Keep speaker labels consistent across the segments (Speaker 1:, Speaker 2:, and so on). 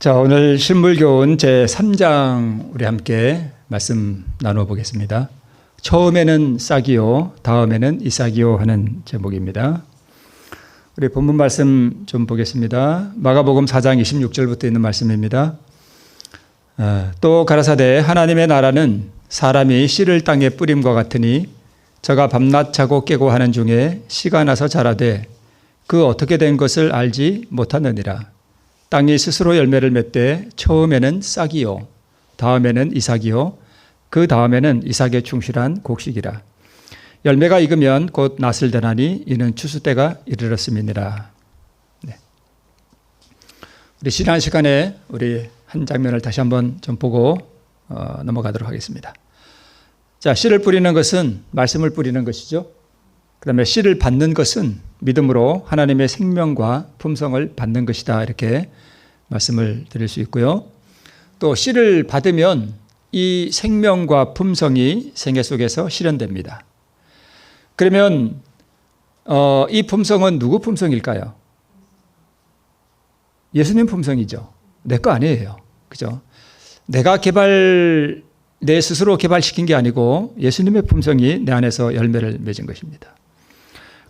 Speaker 1: 자, 오늘 신물교훈 제3장 우리 함께 말씀 나눠 보겠습니다. 처음에는 싹이요, 다음에는 이삭이요 하는 제목입니다. 우리 본문 말씀 좀 보겠습니다. 마가복음 4장 26절부터 있는 말씀입니다. 또 가라사대 하나님의 나라는 사람이 씨를 땅에 뿌림과 같으니 저가 밤낮 자고 깨고 하는 중에 씨가 나서 자라되 그 어떻게 된 것을 알지 못하느니라. 땅이 스스로 열매를 맺되 처음에는 싹이요, 다음에는 이삭이요, 그 다음에는 이삭의 충실한 곡식이라. 열매가 익으면 곧 낫을 되나니 이는 추수 때가 이르렀음이니라. 네. 우리 지난 시간에 우리 한 장면을 다시 한번 좀 보고 넘어가도록 하겠습니다. 자, 씨를 뿌리는 것은 말씀을 뿌리는 것이죠. 그 다음에 씨를 받는 것은 믿음으로 하나님의 생명과 품성을 받는 것이다, 이렇게 말씀을 드릴 수 있고요. 또 씨를 받으면 이 생명과 품성이 생애 속에서 실현됩니다. 그러면 이 품성은 누구 품성일까요? 예수님 품성이죠. 내 거 아니에요. 그죠? 내 스스로 개발시킨 게 아니고 예수님의 품성이 내 안에서 열매를 맺은 것입니다.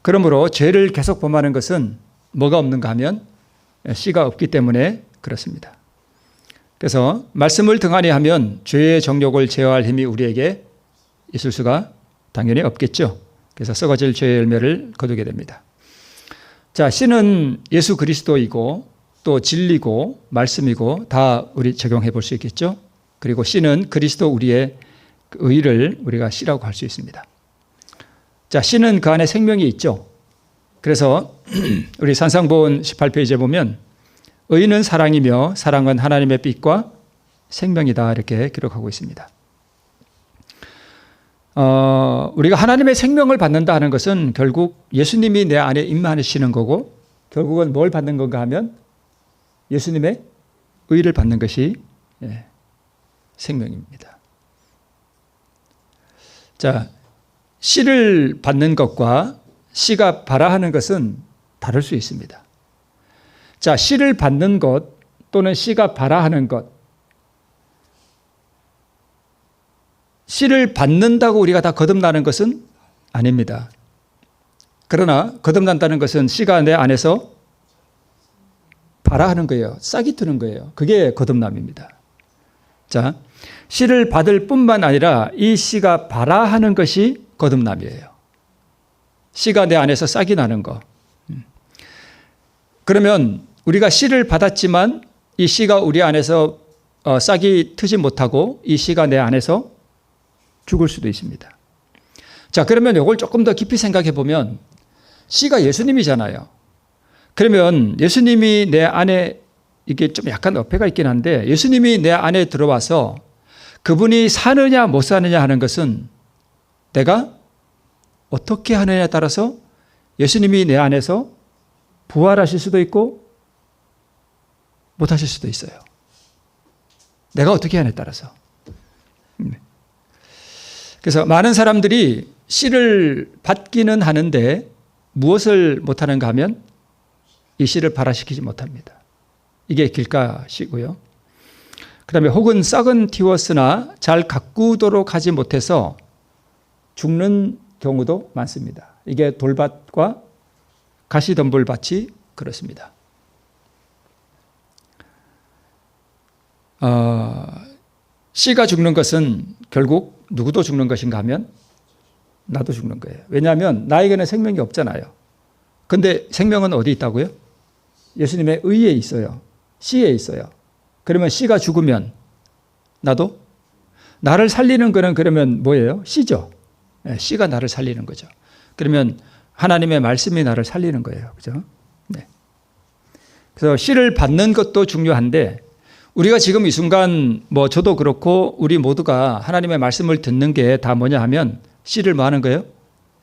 Speaker 1: 그러므로 죄를 계속 범하는 것은 뭐가 없는가 하면 씨가 없기 때문에 그렇습니다. 그래서 말씀을 등한히 하면 죄의 정욕을 제어할 힘이 우리에게 있을 수가 당연히 없겠죠. 그래서 썩어질 죄의 열매를 거두게 됩니다. 자, 씨는 예수 그리스도이고 또 진리고 말씀이고 다 우리 적용해 볼 수 있겠죠. 그리고 씨는 그리스도 우리의 의를 우리가 씨라고 할 수 있습니다. 자, 씨는 그 안에 생명이 있죠. 그래서 우리 산상보훈 18페이지에 보면 의는 사랑이며 사랑은 하나님의 빛과 생명이다, 이렇게 기록하고 있습니다. 우리가 하나님의 생명을 받는다 하는 것은 결국 예수님이 내 안에 임하시는 거고, 결국은 뭘 받는 건가 하면 예수님의 의를 받는 것이 생명입니다. 자, 씨를 받는 것과 씨가 발아하는 것은 다를 수 있습니다. 자, 씨를 받는 것 또는 씨가 발아하는 것, 씨를 받는다고 우리가 다 거듭나는 것은 아닙니다. 그러나 거듭난다는 것은 씨가 내 안에서 발아하는 거예요. 싹이 트는 거예요. 그게 거듭남입니다. 자, 씨를 받을 뿐만 아니라 이 씨가 발아하는 것이 거듭남이에요. 씨가 내 안에서 싹이 나는 거. 그러면 우리가 씨를 받았지만 이 씨가 우리 안에서 싹이 트지 못하고 이 씨가 내 안에서 죽을 수도 있습니다. 자, 그러면 이걸 조금 더 깊이 생각해 보면 씨가 예수님이잖아요. 그러면 예수님이 내 안에, 이게 좀 약간 어폐가 있긴 한데, 예수님이 내 안에 들어와서 그분이 사느냐 못 사느냐 하는 것은 내가 어떻게 하느냐에 따라서 예수님이 내 안에서 부활하실 수도 있고 못하실 수도 있어요. 내가 어떻게 하느냐에 따라서. 그래서 많은 사람들이 씨를 받기는 하는데 무엇을 못하는가 하면 이 씨를 발화시키지 못합니다. 이게 길가시고요. 그 다음에 혹은 싹은 틔웠으나 잘 가꾸도록 하지 못해서 죽는 경우도 많습니다. 이게 돌밭과 가시덤불밭이 그렇습니다. 씨가 죽는 것은 결국 누구도 죽는 것인가 하면 나도 죽는 거예요. 왜냐하면 나에게는 생명이 없잖아요. 근데 생명은 어디 있다고요? 예수님의 의에 있어요. 씨에 있어요. 그러면 씨가 죽으면 나도? 나를 살리는 거는 그러면 뭐예요? 씨죠. 씨가 나를 살리는 거죠. 그러면 하나님의 말씀이 나를 살리는 거예요. 그죠? 네. 그래서 씨를 받는 것도 중요한데, 우리가 지금 이 순간 저도 그렇고 우리 모두가 하나님의 말씀을 듣는 게 다 뭐냐 하면 씨를 뭐 하는 거예요?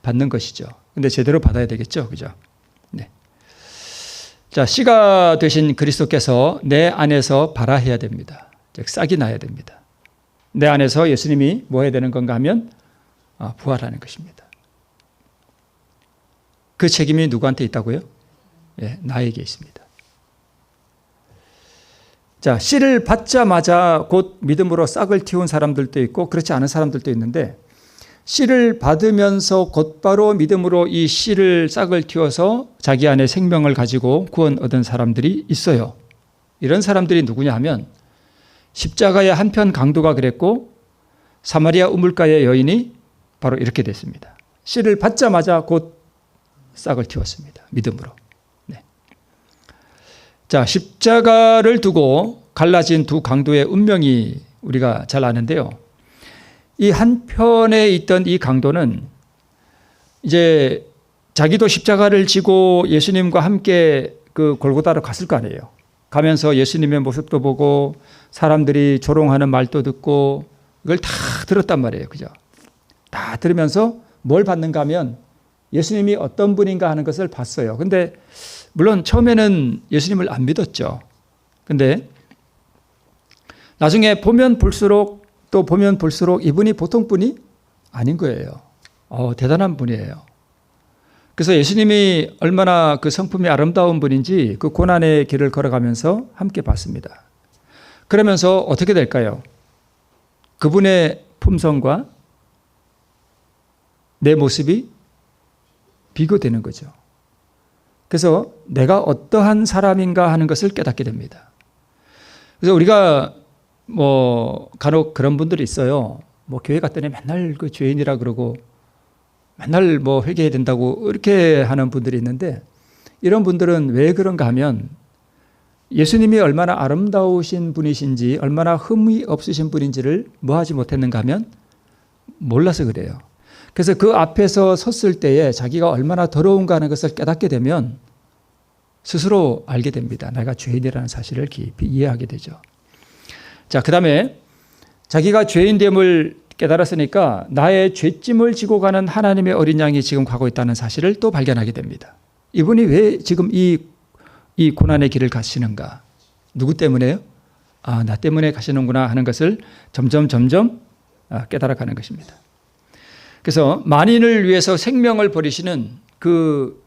Speaker 1: 받는 것이죠. 근데 제대로 받아야 되겠죠. 그죠? 네. 자, 씨가 되신 그리스도께서 내 안에서 발아해야 됩니다. 즉, 싹이 나야 됩니다. 내 안에서 예수님이 뭐 해야 되는 건가 하면 부활하는 것입니다. 그 책임이 누구한테 있다고요? 예, 나에게 있습니다. 자, 씨를 받자마자 곧 믿음으로 싹을 틔운 사람들도 있고 그렇지 않은 사람들도 있는데, 씨를 받으면서 곧바로 믿음으로 이 씨를 싹을 틔워서 자기 안에 생명을 가지고 구원 얻은 사람들이 있어요. 이런 사람들이 누구냐 하면 십자가의 한편 강도가 그랬고 사마리아 우물가의 여인이 바로 이렇게 됐습니다. 씨를 받자마자 곧 싹을 틔웠습니다. 믿음으로. 네. 자, 십자가를 두고 갈라진 두 강도의 운명이 우리가 잘 아는데요. 이 한편에 있던 이 강도는 이제 자기도 십자가를 지고 예수님과 함께 그 골고다로 갔을 거 아니에요. 가면서 예수님의 모습도 보고 사람들이 조롱하는 말도 듣고 이걸 다 들었단 말이에요. 그죠? 다 들으면서 뭘 받는가 하면 예수님이 어떤 분인가 하는 것을 봤어요. 근데 물론 처음에는 예수님을 안 믿었죠. 근데 나중에 보면 볼수록 또 보면 볼수록 이분이 보통 분이 아닌 거예요. 대단한 분이에요. 그래서 예수님이 얼마나 그 성품이 아름다운 분인지 그 고난의 길을 걸어가면서 함께 봤습니다. 그러면서 어떻게 될까요? 그분의 품성과 내 모습이 비교되는 거죠. 그래서 내가 어떠한 사람인가 하는 것을 깨닫게 됩니다. 그래서 우리가 간혹 그런 분들이 있어요. 교회 갔더니 맨날 그 죄인이라 그러고 맨날 회개해야 된다고 이렇게 하는 분들이 있는데, 이런 분들은 왜 그런가 하면 예수님이 얼마나 아름다우신 분이신지 얼마나 흠이 없으신 분인지를 하지 못했는가 하면 몰라서 그래요. 그래서 그 앞에서 섰을 때에 자기가 얼마나 더러운가 하는 것을 깨닫게 되면 스스로 알게 됩니다. 내가 죄인이라는 사실을 깊이 이해하게 되죠. 자, 그 다음에 자기가 죄인됨을 깨달았으니까 나의 죄짐을 지고 가는 하나님의 어린 양이 지금 가고 있다는 사실을 또 발견하게 됩니다. 이분이 왜 지금 이 고난의 길을 가시는가? 누구 때문에요? 나 때문에 가시는구나 하는 것을 점점 깨달아가는 것입니다. 그래서 만인을 위해서 생명을 버리시는 그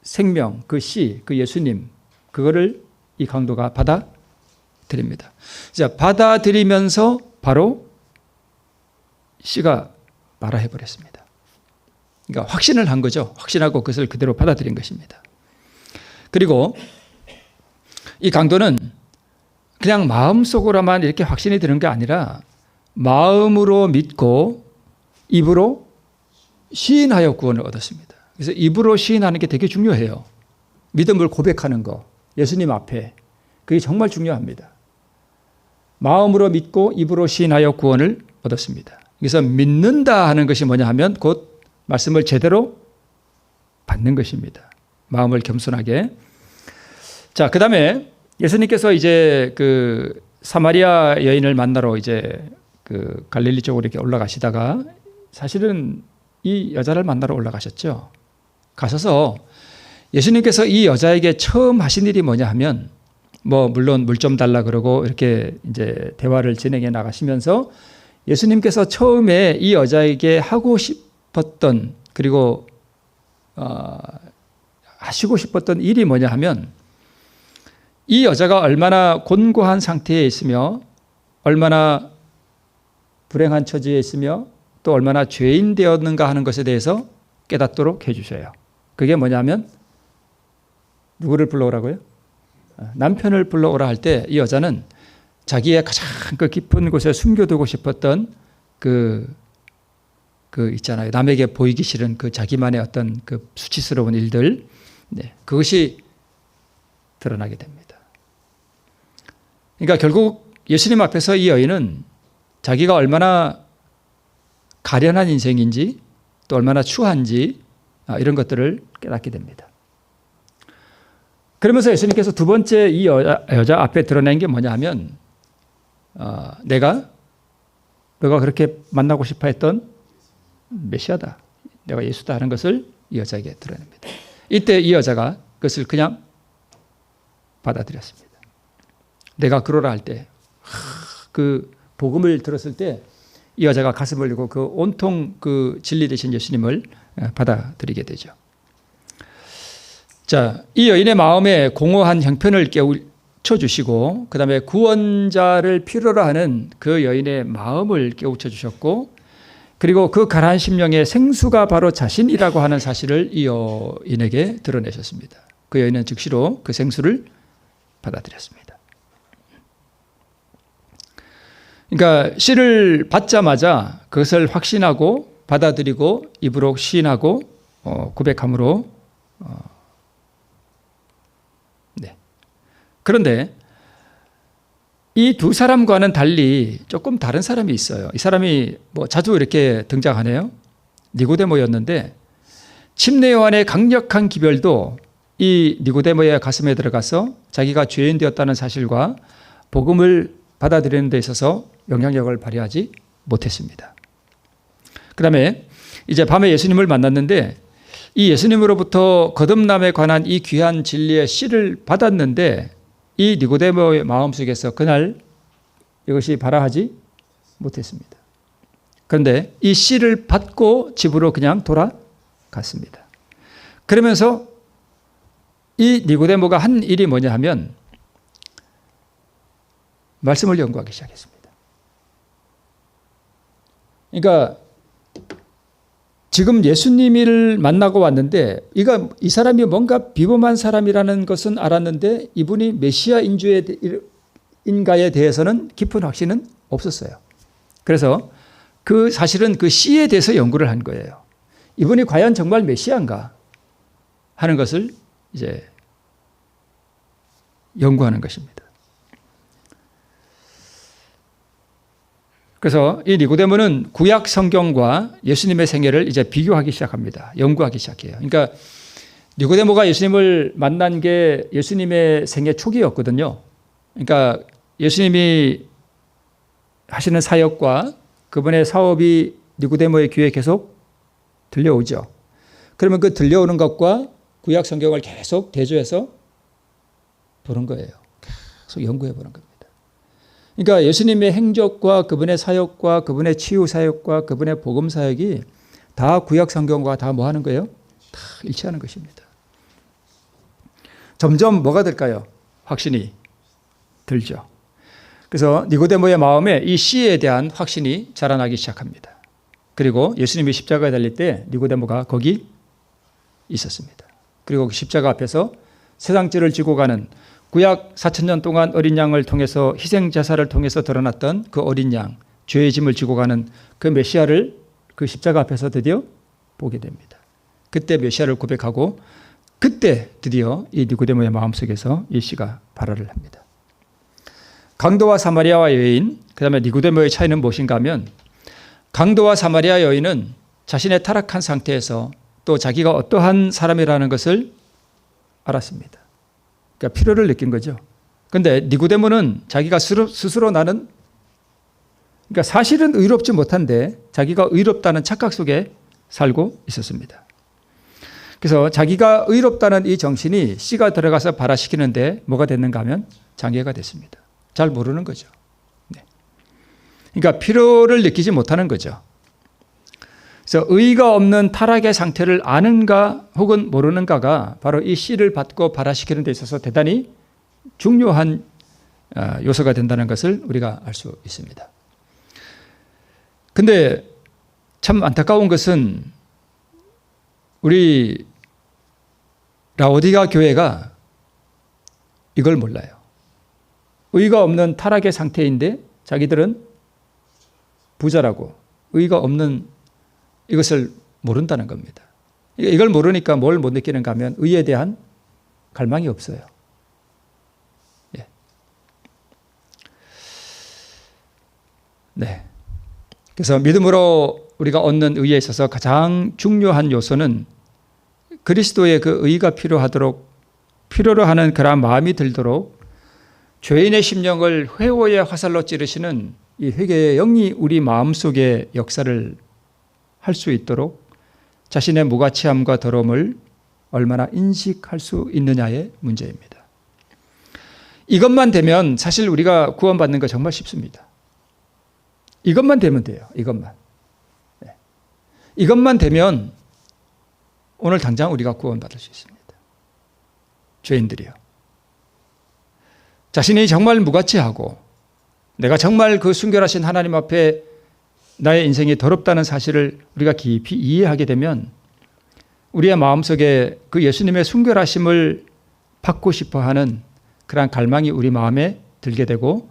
Speaker 1: 생명, 그 씨, 그 예수님, 그거를 이 강도가 받아들입니다. 자, 받아들이면서 바로 씨가 말아해버렸습니다. 그러니까 확신을 한 거죠. 확신하고 그것을 그대로 받아들인 것입니다. 그리고 이 강도는 그냥 마음속으로만 이렇게 확신이 드는 게 아니라 마음으로 믿고 입으로 시인하여 구원을 얻었습니다. 그래서 입으로 시인하는 게 되게 중요해요. 믿음을 고백하는 거, 예수님 앞에. 그게 정말 중요합니다. 마음으로 믿고 입으로 시인하여 구원을 얻었습니다. 그래서 믿는다 하는 것이 뭐냐 하면 곧 말씀을 제대로 받는 것입니다. 마음을 겸손하게. 자, 그 다음에 예수님께서 이제 그 사마리아 여인을 만나러 이제 그 갈릴리 쪽으로 이렇게 올라가시다가 사실은 이 여자를 만나러 올라가셨죠. 가셔서 예수님께서 이 여자에게 처음 하신 일이 뭐냐 하면 물론 물 좀 달라 그러고 이렇게 이제 대화를 진행해 나가시면서 예수님께서 처음에 이 여자에게 하고 싶었던 그리고 하시고 싶었던 일이 뭐냐 하면 이 여자가 얼마나 곤고한 상태에 있으며 얼마나 불행한 처지에 있으며 또 얼마나 죄인 되었는가 하는 것에 대해서 깨닫도록 해주셔요. 그게 뭐냐면 누구를 불러오라고요? 남편을 불러오라 할 때 이 여자는 자기의 가장 그 깊은 곳에 숨겨두고 싶었던 그 있잖아요. 남에게 보이기 싫은 그 자기만의 어떤 그 수치스러운 일들, 그것이 드러나게 됩니다. 그러니까 결국 예수님 앞에서 이 여인은 자기가 얼마나 가련한 인생인지 또 얼마나 추한지 이런 것들을 깨닫게 됩니다. 그러면서 예수님께서 두 번째 이 여자 앞에 드러낸 게 뭐냐 하면 너가 그렇게 만나고 싶어 했던 메시아다. 내가 예수다 하는 것을 이 여자에게 드러냅니다. 이때 이 여자가 그것을 그냥 받아들였습니다. 내가 그러라 할 때 그 복음을 들었을 때 이 여자가 가슴을 올리고 그 온통 그 진리 되신 예수님을 받아들이게 되죠. 자, 이 여인의 마음에 공허한 형편을 주시고 그 다음에 구원자를 필요로 하는 그 여인의 마음을 깨우쳐 주셨고 그리고 그 가라앉은 심령의 생수가 바로 자신이라고 하는 사실을 이 여인에게 드러내셨습니다. 그 여인은 즉시로 그 생수를 받아들였습니다. 그러니까 씨를 받자마자 그것을 확신하고 받아들이고 입으로 시인하고 고백함으로 그런데 이 두 사람과는 달리 조금 다른 사람이 있어요. 이 사람이 자주 이렇게 등장하네요. 니고데모였는데 침례 요한의 강력한 기별도 이 니고데모의 가슴에 들어가서 자기가 죄인 되었다는 사실과 복음을 받아들이는 데 있어서 영향력을 발휘하지 못했습니다. 그 다음에 이제 밤에 예수님을 만났는데 이 예수님으로부터 거듭남에 관한 이 귀한 진리의 씨를 받았는데 이 니고데모의 마음속에서 그날 이것이 발화하지 못했습니다. 그런데 이 씨를 받고 집으로 그냥 돌아갔습니다. 그러면서 이 니고데모가 한 일이 뭐냐 하면 말씀을 연구하기 시작했습니다. 그러니까 지금 예수님을 만나고 왔는데 이 사람이 뭔가 비범한 사람이라는 것은 알았는데 이분이 메시아인가에 대해서는 깊은 확신은 없었어요. 그래서 사실은 그 씨에 대해서 연구를 한 거예요. 이분이 과연 정말 메시아인가 하는 것을 이제 연구하는 것입니다. 그래서 이 니고데모는 구약 성경과 예수님의 생애를 이제 비교하기 시작합니다. 연구하기 시작해요. 그러니까 니고데모가 예수님을 만난 게 예수님의 생애 초기였거든요. 그러니까 예수님이 하시는 사역과 그분의 사업이 니고데모의 귀에 계속 들려오죠. 그러면 그 들려오는 것과 구약 성경을 계속 대조해서 보는 거예요. 계속 연구해 보는 겁니다. 그러니까 예수님의 행적과 그분의 사역과 그분의 치유 사역과 그분의 복음 사역이 다 구약 성경과 다 뭐 하는 거예요? 다 일치하는 것입니다. 점점 뭐가 될까요? 확신이 들죠. 그래서 니고데모의 마음에 이 씨에 대한 확신이 자라나기 시작합니다. 그리고 예수님이 십자가에 달릴 때 니고데모가 거기 있었습니다. 그리고 그 십자가 앞에서 세상 죄를 지고 가는 구약 4,000년 동안 어린 양을 통해서 희생 제사를 통해서 드러났던 그 어린 양, 죄의 짐을 지고 가는 그 메시아를 그 십자가 앞에서 드디어 보게 됩니다. 그때 메시아를 고백하고 그때 드디어 이 니고데모의 마음속에서 이 씨가 발화를 합니다. 강도와 사마리아와 여인, 그 다음에 니고데모의 차이는 무엇인가 하면 강도와 사마리아 여인은 자신의 타락한 상태에서 또 자기가 어떠한 사람이라는 것을 알았습니다. 그러니까 필요를 느낀 거죠. 그런데 니고데모는 자기가 스스로 나는 그러니까 사실은 의롭지 못한데 자기가 의롭다는 착각 속에 살고 있었습니다. 그래서 자기가 의롭다는 이 정신이 씨가 들어가서 발화시키는데 뭐가 됐는가 하면 장애가 됐습니다. 잘 모르는 거죠. 네. 그러니까 필요를 느끼지 못하는 거죠. 그래서 의가 없는 타락의 상태를 아는가 혹은 모르는가가 바로 이 씨를 받고 발화시키는 데 있어서 대단히 중요한 요소가 된다는 것을 우리가 알 수 있습니다. 근데 참 안타까운 것은 우리 라오디가 교회가 이걸 몰라요. 의가 없는 타락의 상태인데 자기들은 부자라고 의가 없는 이것을 모른다는 겁니다. 이걸 모르니까 뭘 못 느끼는가 하면 의에 대한 갈망이 없어요. 예. 네. 그래서 믿음으로 우리가 얻는 의에 있어서 가장 중요한 요소는 그리스도의 그 의가 필요로 하는 그러한 마음이 들도록 죄인의 심령을 회오의 화살로 찌르시는 이 회개의 영이 우리 마음속에 역사를 할 수 있도록 자신의 무가치함과 더러움을 얼마나 인식할 수 있느냐의 문제입니다. 이것만 되면 사실 우리가 구원받는 거 정말 쉽습니다. 이것만 되면 돼요. 이것만. 네. 이것만 되면 오늘 당장 우리가 구원받을 수 있습니다. 죄인들이요. 자신이 정말 무가치하고 내가 정말 그 순결하신 하나님 앞에 나의 인생이 더럽다는 사실을 우리가 깊이 이해하게 되면 우리의 마음속에 그 예수님의 순결하심을 받고 싶어하는 그러한 갈망이 우리 마음에 들게 되고,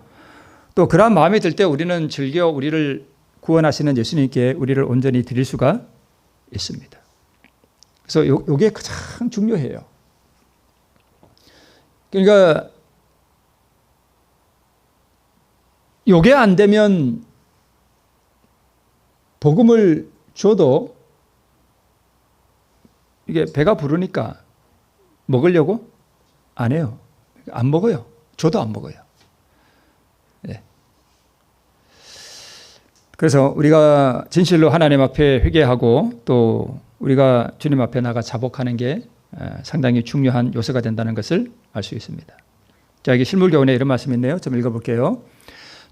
Speaker 1: 또 그러한 마음이 들 때 우리는 즐겨 우리를 구원하시는 예수님께 우리를 온전히 드릴 수가 있습니다. 그래서 이게 가장 중요해요. 그러니까 이게 안 되면 복음을 줘도 이게 배가 부르니까 먹으려고 안 해요. 안 먹어요. 줘도 안 먹어요. 네. 그래서 우리가 진실로 하나님 앞에 회개하고 또 우리가 주님 앞에 나가 자복하는 게 상당히 중요한 요소가 된다는 것을 알 수 있습니다. 자, 여기 실물교훈에 이런 말씀이 있네요. 좀 읽어볼게요.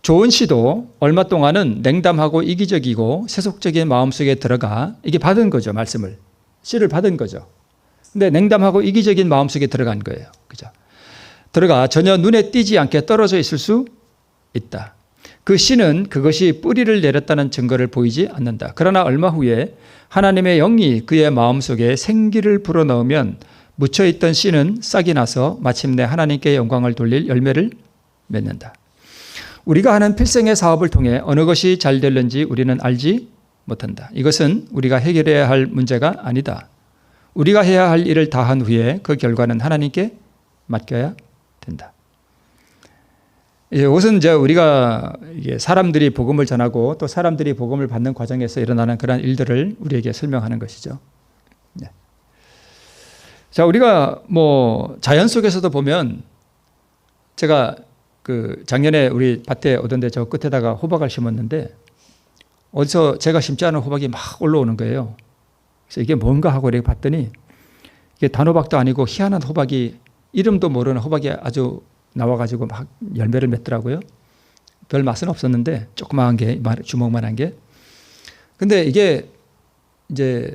Speaker 1: 좋은 씨도 얼마 동안은 냉담하고 이기적이고 세속적인 마음속에 들어가, 이게 받은 거죠, 말씀을. 씨를 받은 거죠. 근데 냉담하고 이기적인 마음속에 들어간 거예요. 그죠? 들어가 전혀 눈에 띄지 않게 떨어져 있을 수 있다. 그 씨는 그것이 뿌리를 내렸다는 증거를 보이지 않는다. 그러나 얼마 후에 하나님의 영이 그의 마음속에 생기를 불어넣으면 묻혀있던 씨는 싹이 나서 마침내 하나님께 영광을 돌릴 열매를 맺는다. 우리가 하는 필생의 사업을 통해 어느 것이 잘 될는지 우리는 알지 못한다. 이것은 우리가 해결해야 할 문제가 아니다. 우리가 해야 할 일을 다 한 후에 그 결과는 하나님께 맡겨야 된다. 이것은 이제 우리가 사람들이 복음을 전하고 또 사람들이 복음을 받는 과정에서 일어나는 그런 일들을 우리에게 설명하는 것이죠. 네. 자, 우리가 뭐 자연 속에서도 보면, 제가 그 작년에 우리 밭에 오던데 저 끝에다가 호박을 심었는데 어디서 제가 심지 않은 호박이 막 올라오는 거예요. 그래서 이게 뭔가 하고 이렇게 봤더니 이게 단호박도 아니고 희한한 호박이, 이름도 모르는 호박이 아주 나와가지고 막 열매를 맺더라고요. 별 맛은 없었는데 조그마한 게, 주먹만한 게. 근데 이게 이제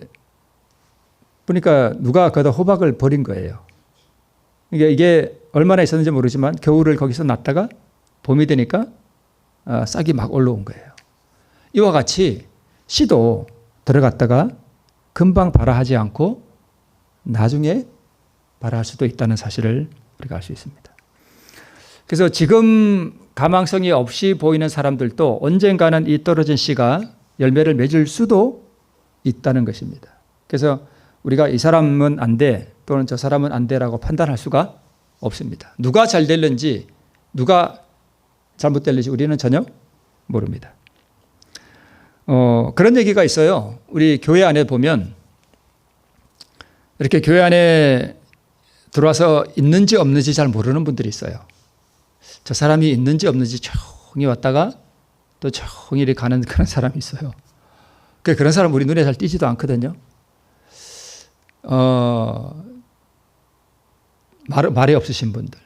Speaker 1: 보니까 누가 거기다 호박을 버린 거예요. 이게 얼마나 있었는지 모르지만 겨울을 거기서 놨다가 봄이 되니까 싹이 막 올라온 거예요. 이와 같이 씨도 들어갔다가 금방 발아하지 않고 나중에 발아할 수도 있다는 사실을 우리가 알 수 있습니다. 그래서 지금 가망성이 없이 보이는 사람들도 언젠가는 이 떨어진 씨가 열매를 맺을 수도 있다는 것입니다. 그래서 우리가 이 사람은 안 돼, 또는 저 사람은 안 돼라고 판단할 수가 없습니다. 누가 잘 될는지, 누가 잘못될는지 우리는 전혀 모릅니다. 그런 얘기가 있어요. 우리 교회 안에 보면 이렇게 교회 안에 들어와서 있는지 없는지 잘 모르는 분들이 있어요. 저 사람이 있는지 없는지 조용히 왔다가 또 조용히 가는 그런 사람이 있어요. 그런 사람 우리 눈에 잘 띄지도 않거든요. 말이 없으신 분들,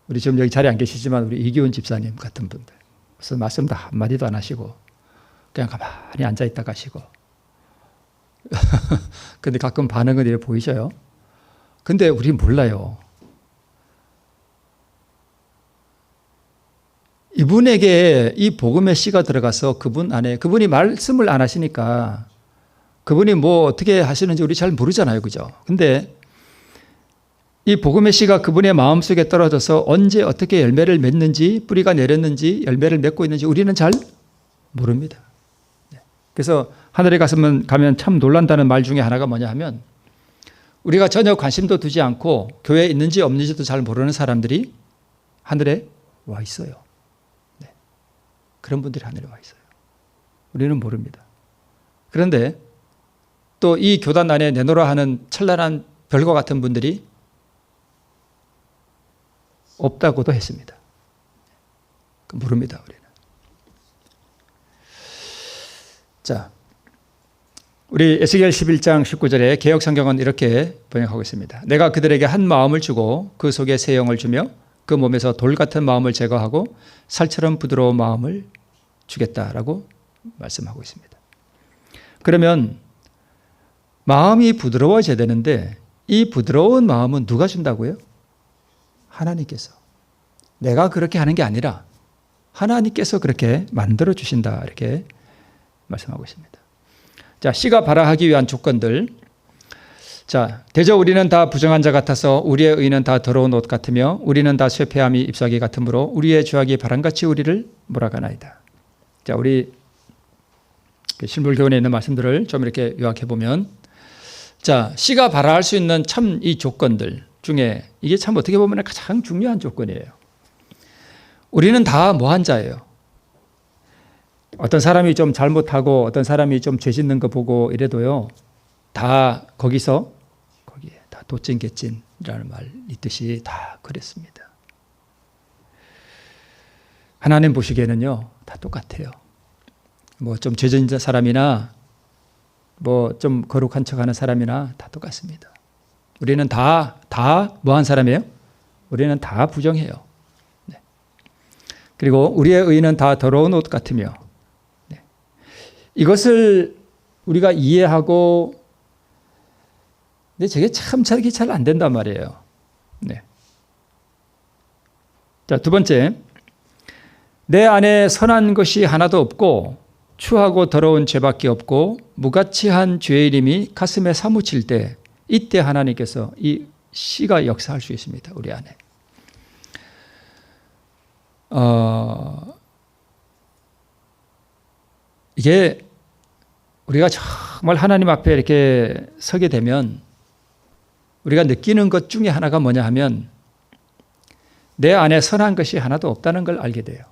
Speaker 1: 우리 지금 여기 자리에 안 계시지만 우리 이기훈 집사님 같은 분들, 그래서 말씀도 한마디도 안 하시고 그냥 가만히 앉아있다 가시고 근데 가끔 반응은 이렇게 보이셔요. 근데 우리 몰라요. 이분에게 이 복음의 씨가 들어가서 그분 안에, 그분이 말씀을 안 하시니까 그분이 뭐 어떻게 하시는지 우리 잘 모르잖아요. 그죠? 근데 이 복음의 씨가 그분의 마음속에 떨어져서 언제 어떻게 열매를 맺는지, 뿌리가 내렸는지, 열매를 맺고 있는지 우리는 잘 모릅니다. 그래서 하늘에 가면 참 놀란다는 말 중에 하나가 뭐냐 하면, 우리가 전혀 관심도 두지 않고 교회에 있는지 없는지도 잘 모르는 사람들이 하늘에 와 있어요. 네. 그런 분들이 하늘에 와 있어요. 우리는 모릅니다. 그런데 또 이 교단 안에 내놓으라 하는 찬란한 별과 같은 분들이 없다고도 했습니다. 모릅니다, 우리는. 자, 우리 에스겔 11장 19절에 개역 성경은 이렇게 번역하고 있습니다. 내가 그들에게 한 마음을 주고 그 속에 새 영을 주며 그 몸에서 돌 같은 마음을 제거하고 살처럼 부드러운 마음을 주겠다라고 말씀하고 있습니다. 그러면 마음이 부드러워져야 되는데 이 부드러운 마음은 누가 준다고요? 하나님께서. 내가 그렇게 하는 게 아니라 하나님께서 그렇게 만들어 주신다. 이렇게 말씀하고 있습니다. 자, 씨가 발화하기 위한 조건들. 자, 대저 우리는 다 부정한 자 같아서 우리의 의는 다 더러운 옷 같으며 우리는 다 쇠폐함이 잎사귀 같으므로 우리의 죄악이 바람같이 우리를 몰아가나이다. 자, 우리 신불교훈에 있는 말씀들을 좀 이렇게 요약해 보면, 자, 씨가 발화할 수 있는 참 이 조건들 중에 이게 참 어떻게 보면 가장 중요한 조건이에요. 우리는 다 뭐한 자예요. 어떤 사람이 좀 잘못하고 어떤 사람이 좀 죄 짓는 거 보고 이래도요, 다 거기에 다 도찐개찐이라는 말 있듯이 다 그랬습니다. 하나님 보시기에는요, 다 똑같아요. 뭐 좀 죄 짓는 사람이나 뭐 좀 거룩한 척하는 사람이나 다 똑같습니다. 우리는 다 뭐한 사람이에요? 우리는 다 부정해요. 네. 그리고 우리의 의는 다 더러운 옷 같으며, 네. 이것을 우리가 이해하고, 근데 저게 참 잘 안 된단 말이에요. 네. 자, 두 번째, 내 안에 선한 것이 하나도 없고 추하고 더러운 죄밖에 없고 무가치한 죄의 이름이 가슴에 사무칠 때, 이때 하나님께서 이 씨가 역사할 수 있습니다. 우리 안에. 이게 우리가 정말 하나님 앞에 이렇게 서게 되면 우리가 느끼는 것 중에 하나가 뭐냐 하면, 내 안에 선한 것이 하나도 없다는 걸 알게 돼요.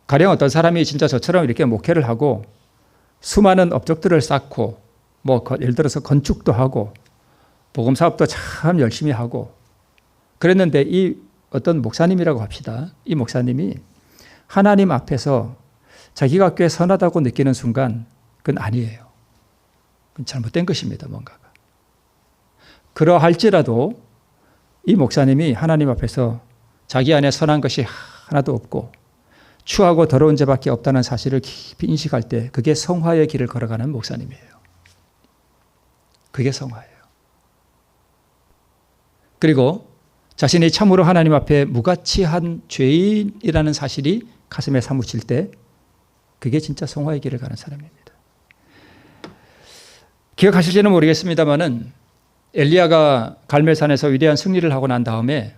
Speaker 1: 가령 어떤 사람이 진짜 저처럼 이렇게 목회를 하고 수많은 업적들을 쌓고, 뭐 예를 들어서 건축도 하고 복음 사업도 참 열심히 하고 그랬는데, 이 어떤 목사님이라고 합시다. 이 목사님이 하나님 앞에서 자기가 꽤 선하다고 느끼는 순간 그건 아니에요. 그건 잘못된 것입니다. 뭔가가. 그러할지라도 이 목사님이 하나님 앞에서 자기 안에 선한 것이 하나도 없고 추하고 더러운 죄밖에 없다는 사실을 깊이 인식할 때, 그게 성화의 길을 걸어가는 목사님이에요. 그게 성화예요. 그리고 자신이 참으로 하나님 앞에 무가치한 죄인이라는 사실이 가슴에 사무칠 때, 그게 진짜 성화의 길을 가는 사람입니다. 기억하실지는 모르겠습니다만은 엘리야가 갈멜산에서 위대한 승리를 하고 난 다음에,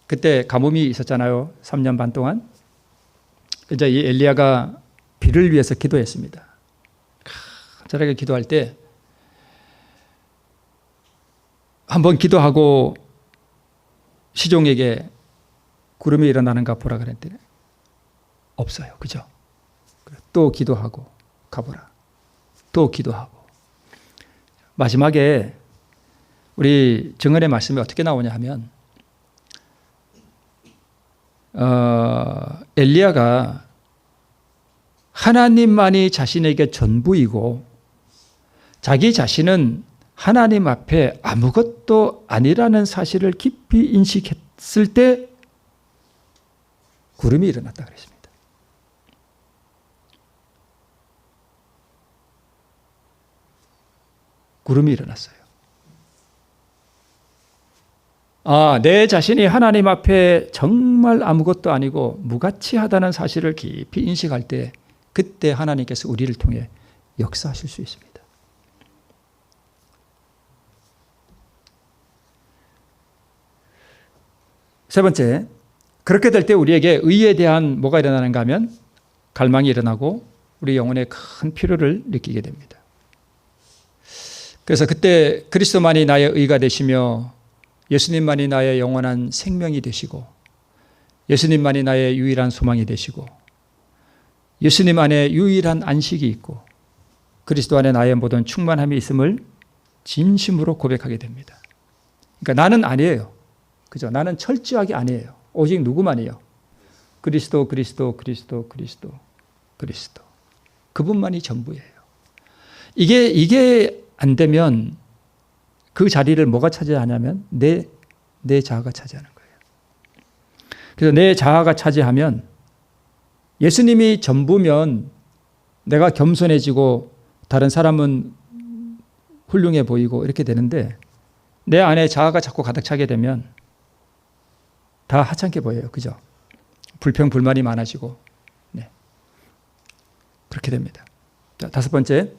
Speaker 1: 그때 가뭄이 있었잖아요. 3년 반 동안. 이제 이 엘리야가 비를 위해서 기도했습니다. 간절하게 기도할 때 한번 기도하고 시종에게 구름이 일어나는가 보라 그랬더니 없어요. 그죠? 또 기도하고 가보라. 또 기도하고. 마지막에 우리 증언의 말씀이 어떻게 나오냐 하면, 엘리야가 하나님만이 자신에게 전부이고 자기 자신은 하나님 앞에 아무것도 아니라는 사실을 깊이 인식했을 때 구름이 일어났다 그랬습니다. 구름이 일어났어요. 내 자신이 하나님 앞에 정말 아무것도 아니고 무가치하다는 사실을 깊이 인식할 때, 그때 하나님께서 우리를 통해 역사하실 수 있습니다. 세 번째, 그렇게 될 때 우리에게 의에 대한 뭐가 일어나는가 하면 갈망이 일어나고 우리 영혼의 큰 필요를 느끼게 됩니다. 그래서 그때 그리스도만이 나의 의가 되시며 예수님만이 나의 영원한 생명이 되시고 예수님만이 나의 유일한 소망이 되시고 예수님 안에 유일한 안식이 있고 그리스도 안에 나의 모든 충만함이 있음을 진심으로 고백하게 됩니다. 그러니까 나는 아니에요. 그죠? 나는 철저하게 아니에요. 오직 누구만이요? 그리스도, 그리스도, 그리스도, 그리스도, 그리스도. 그분만이 전부예요. 이게 안 되면 그 자리를 뭐가 차지하냐면 내 자아가 차지하는 거예요. 그래서 내 자아가 차지하면 예수님이 전부면 내가 겸손해지고 다른 사람은 훌륭해 보이고 이렇게 되는데, 내 안에 자아가 자꾸 가득 차게 되면 다 하찮게 보여요. 그죠? 불평, 불만이 많아지고. 네. 그렇게 됩니다. 자, 다섯 번째.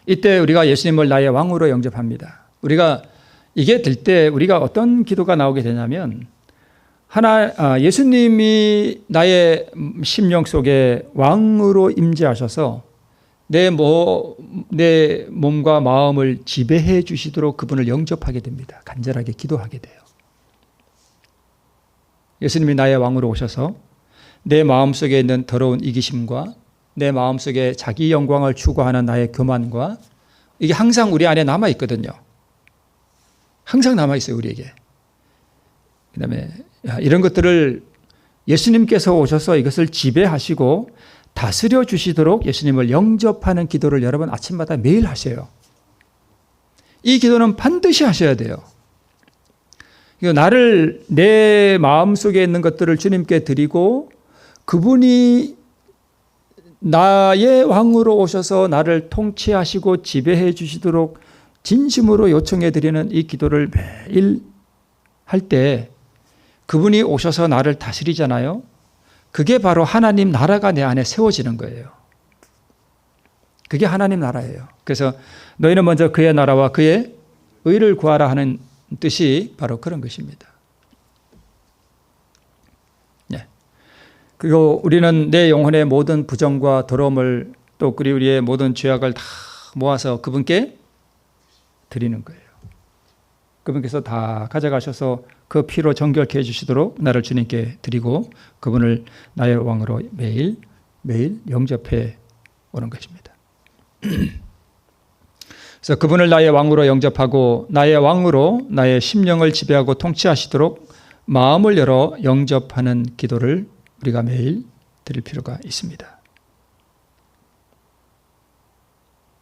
Speaker 1: 이때 우리가 예수님을 나의 왕으로 영접합니다. 우리가 이게 될 때 우리가 어떤 기도가 나오게 되냐면 예수님이 나의 심령 속에 왕으로 임재하셔서 내 몸과 마음을 지배해 주시도록 그분을 영접하게 됩니다. 간절하게 기도하게 돼요. 예수님이 나의 왕으로 오셔서 내 마음속에 있는 더러운 이기심과 내 마음속에 자기 영광을 추구하는 나의 교만과 이게 항상 우리 안에 남아있거든요. 항상 남아있어요, 우리에게. 그 다음에 이런 것들을 예수님께서 오셔서 이것을 지배하시고 다스려 주시도록 예수님을 영접하는 기도를 여러분 아침마다 매일 하세요. 이 기도는 반드시 하셔야 돼요. 내 마음속에 있는 것들을 주님께 드리고 그분이 나의 왕으로 오셔서 나를 통치하시고 지배해 주시도록 진심으로 요청해 드리는 이 기도를 매일 할 때 그분이 오셔서 나를 다스리잖아요. 그게 바로 하나님 나라가 내 안에 세워지는 거예요. 그게 하나님 나라예요. 그래서 너희는 먼저 그의 나라와 그의 의를 구하라 하는 뜻이 바로 그런 것입니다. 네. 그리고 우리는 내 영혼의 모든 부정과 더러움을 또 우리의 모든 죄악을 다 모아서 그분께 드리는 거예요. 그분께서 다 가져가셔서 그 피로 정결케 해주시도록 나를 주님께 드리고 그분을 나의 왕으로 매일 영접해 오는 것입니다. 그래서 그분을 나의 왕으로 영접하고 나의 왕으로 나의 심령을 지배하고 통치하시도록 마음을 열어 영접하는 기도를 우리가 매일 드릴 필요가 있습니다.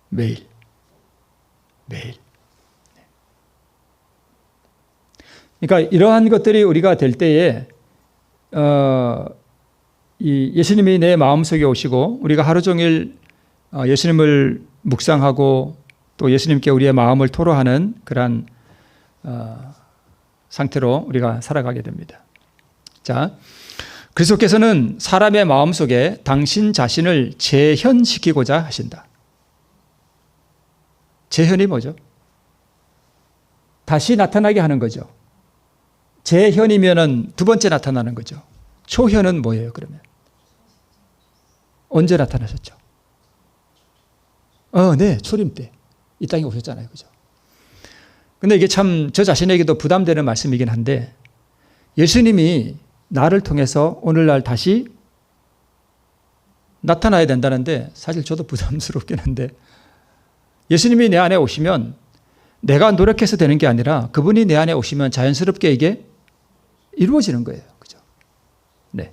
Speaker 1: 매일. 그러니까 이러한 것들이 우리가 될 때에 예수님이 내 마음속에 오시고 우리가 하루 종일 예수님을 묵상하고 또 예수님께 우리의 마음을 토로하는 그러한 상태로 우리가 살아가게 됩니다. 자, 그리스도께서는 사람의 마음속에 당신 자신을 재현시키고자 하신다. 재현이 뭐죠? 다시 나타나게 하는 거죠. 재현이면은 두 번째 나타나는 거죠. 초현은 뭐예요, 그러면? 언제 나타나셨죠? 네, 초림 때. 이 땅에 오셨잖아요. 그죠? 근데 이게 참 저 자신에게도 부담되는 말씀이긴 한데 예수님이 나를 통해서 오늘날 다시 나타나야 된다는데 사실 저도 부담스럽긴 한데 예수님이 내 안에 오시면 내가 노력해서 되는 게 아니라 그분이 내 안에 오시면 자연스럽게 이게 이루어지는 거예요. 그죠? 네.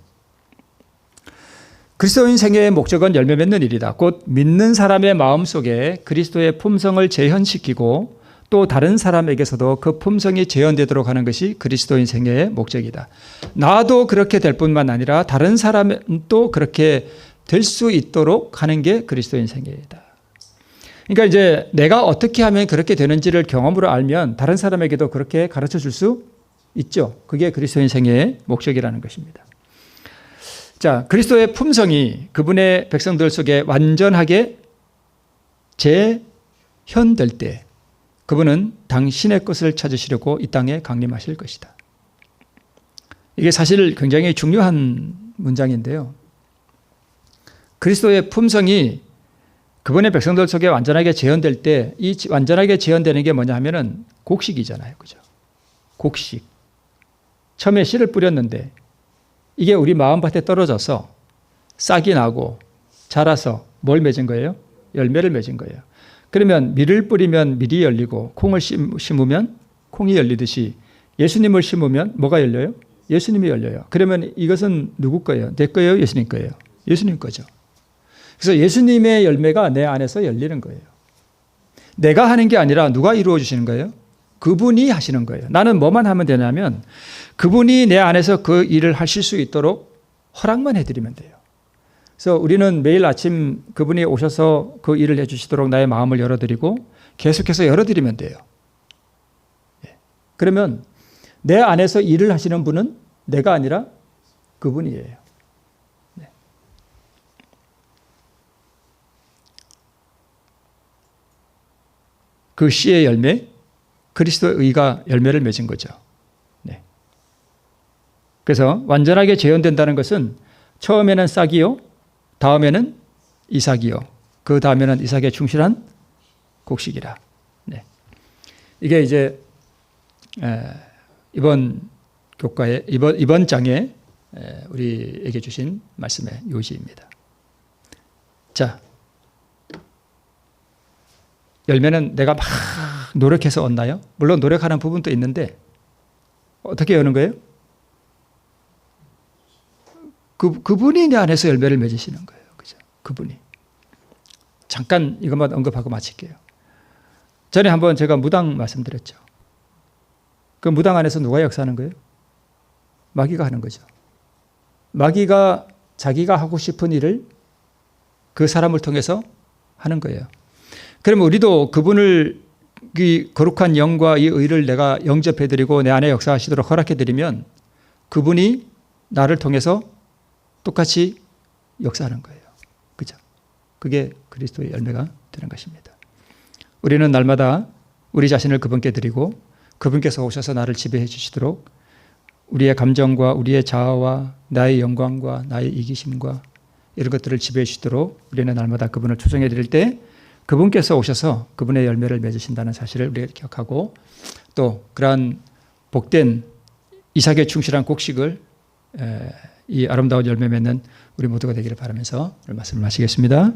Speaker 1: 그리스도인 생애의 목적은 열매 맺는 일이다. 곧 믿는 사람의 마음속에 그리스도의 품성을 재현시키고 또 다른 사람에게서도 그 품성이 재현되도록 하는 것이 그리스도인 생애의 목적이다. 나도 그렇게 될 뿐만 아니라 다른 사람도 그렇게 될 수 있도록 하는 게 그리스도인 생애이다. 그러니까 이제 내가 어떻게 하면 그렇게 되는지를 경험으로 알면 다른 사람에게도 그렇게 가르쳐 줄 수 있죠. 그게 그리스도인 생애의 목적이라는 것입니다. 자, 그리스도의 품성이 그분의 백성들 속에 완전하게 재현될 때 그분은 당신의 것을 찾으시려고 이 땅에 강림하실 것이다. 이게 사실 굉장히 중요한 문장인데요. 그리스도의 품성이 그분의 백성들 속에 완전하게 재현될 때 이 완전하게 재현되는 게 뭐냐 하면은 곡식이잖아요. 그죠? 곡식. 처음에 씨를 뿌렸는데 이게 우리 마음밭에 떨어져서 싹이 나고 자라서 뭘 맺은 거예요? 열매를 맺은 거예요. 그러면 밀을 뿌리면 밀이 열리고 콩을 심으면 콩이 열리듯이 예수님을 심으면 뭐가 열려요? 예수님이 열려요. 그러면 이것은 누구 거예요? 내 거예요? 예수님 거예요? 예수님 거죠. 그래서 예수님의 열매가 내 안에서 열리는 거예요. 내가 하는 게 아니라 누가 이루어 주시는 거예요? 그분이 하시는 거예요. 나는 뭐만 하면 되냐면 그분이 내 안에서 그 일을 하실 수 있도록 허락만 해드리면 돼요. 그래서 우리는 매일 아침 그분이 오셔서 그 일을 해주시도록 나의 마음을 열어드리고 계속해서 열어드리면 돼요. 그러면 내 안에서 일을 하시는 분은 내가 아니라 그분이에요. 네. 그 씨의 열매, 그리스도의 의가 열매를 맺은 거죠. 네. 그래서 완전하게 재현된다는 것은 처음에는 싹이요, 다음에는 이삭이요, 그 다음에는 이삭에 충실한 곡식이라. 네. 이게 이제 이번 교과의 이번 장에 우리에게 주신 말씀의 요지입니다. 자, 열매는 내가 막 노력해서 얻나요? 물론 노력하는 부분도 있는데 어떻게 여는 거예요? 그분이 내 안에서 열매를 맺으시는 거예요. 그죠? 그분이. 잠깐 이것만 언급하고 마칠게요. 전에 한번 제가 무당 말씀드렸죠. 그 무당 안에서 누가 역사하는 거예요? 마귀가 하는 거죠. 마귀가 자기가 하고 싶은 일을 그 사람을 통해서 하는 거예요. 그러면 우리도 그분을 이 거룩한 영과 이 의를 내가 영접해드리고 내 안에 역사하시도록 허락해드리면 그분이 나를 통해서 똑같이 역사하는 거예요. 그죠? 그게 그리스도의 열매가 되는 것입니다. 우리는 날마다 우리 자신을 그분께 드리고 그분께서 오셔서 나를 지배해 주시도록 우리의 감정과 우리의 자아와 나의 영광과 나의 이기심과 이런 것들을 지배해 주시도록 우리는 날마다 그분을 초청해 드릴 때 그분께서 오셔서 그분의 열매를 맺으신다는 사실을 우리가 기억하고 또 그러한 복된 이삭에 충실한 곡식을 이 아름다운 열매 맺는 우리 모두가 되기를 바라면서 오늘 말씀을 마치겠습니다.